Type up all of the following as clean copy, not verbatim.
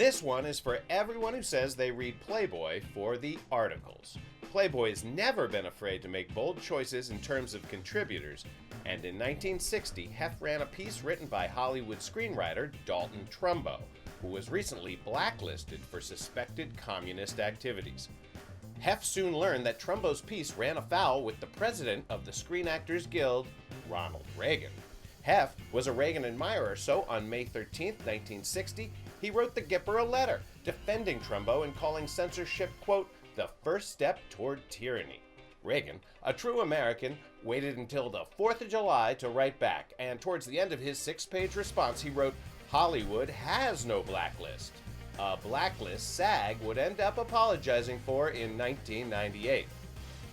This one is for everyone who says they read Playboy for the articles. Playboy's never been afraid to make bold choices in terms of contributors, and in 1960, Hef ran a piece written by Hollywood screenwriter Dalton Trumbo, who was recently blacklisted for suspected communist activities. Hef soon learned that Trumbo's piece ran afoul with the president of the Screen Actors Guild, Ronald Reagan. Hef was a Reagan admirer, so on May 13, 1960, he wrote the Gipper a letter defending Trumbo and calling censorship, quote, the first step toward tyranny. Reagan, a true American, waited until the 4th of July to write back, and towards the end of his 6-page response, he wrote, Hollywood has no blacklist. A blacklist SAG would end up apologizing for in 1998.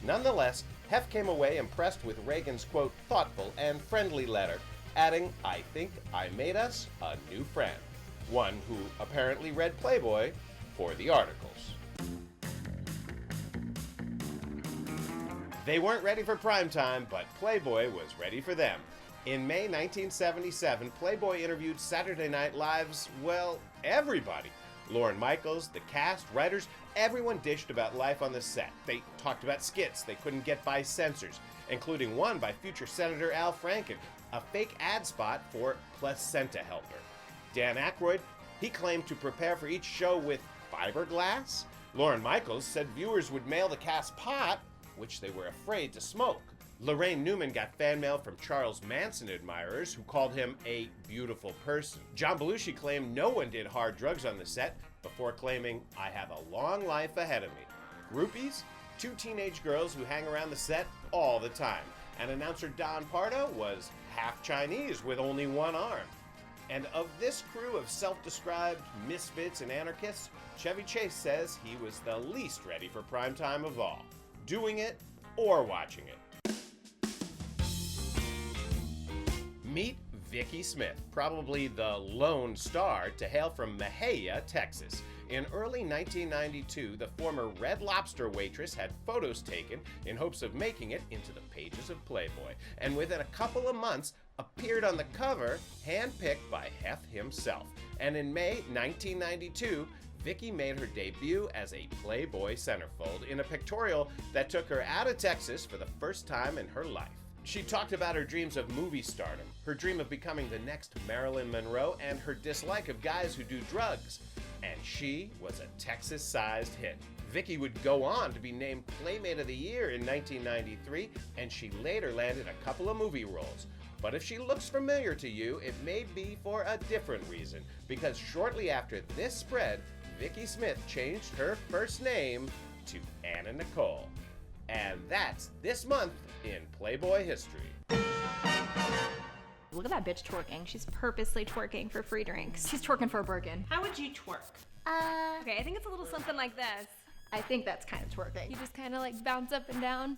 Nonetheless, Hef came away impressed with Reagan's, quote, thoughtful and friendly letter, adding, I think I made us a new friend. One who apparently read Playboy for the articles. They weren't ready for primetime, but Playboy was ready for them. In May 1977, Playboy interviewed Saturday Night Live's, well, everybody. Lorne Michaels, the cast, writers, everyone dished about life on the set. They talked about skits they couldn't get by censors, including one by future Senator Al Franken, a fake ad spot for placenta helper. Dan Aykroyd, he claimed to prepare for each show with fiberglass. Lorne Michaels said viewers would mail the cast pot, which they were afraid to smoke. Lorraine Newman got fan mail from Charles Manson admirers who called him a beautiful person. John Belushi claimed no one did hard drugs on the set before claiming, I have a long life ahead of me. Groupies? 2 teenage girls who hang around the set all the time. And announcer Don Pardo was half Chinese with only one arm. And of this crew of self-described misfits and anarchists, Chevy Chase says he was the least ready for primetime of all. Doing it or watching it. Meet Vicki Smith, probably the lone star to hail from Mejia, Texas. In early 1992, the former Red Lobster waitress had photos taken in hopes of making it into the pages of Playboy, and within a couple of months appeared on the cover, handpicked by Hef himself. And in May 1992, Vicki made her debut as a Playboy centerfold in a pictorial that took her out of Texas for the first time in her life. She talked about her dreams of movie stardom, her dream of becoming the next Marilyn Monroe, and her dislike of guys who do drugs. And she was a Texas-sized hit. Vicki would go on to be named Playmate of the Year in 1993, and she later landed a couple of movie roles. But if she looks familiar to you, it may be for a different reason, because shortly after this spread, Vicki Smith changed her first name to Anna Nicole. And that's this month in Playboy history. Look at that bitch twerking. She's purposely twerking for free drinks. She's twerking for a Birkin. How would you twerk? Okay, I think it's a little something like this. I think that's kind of twerking. You just kind of like bounce up and down.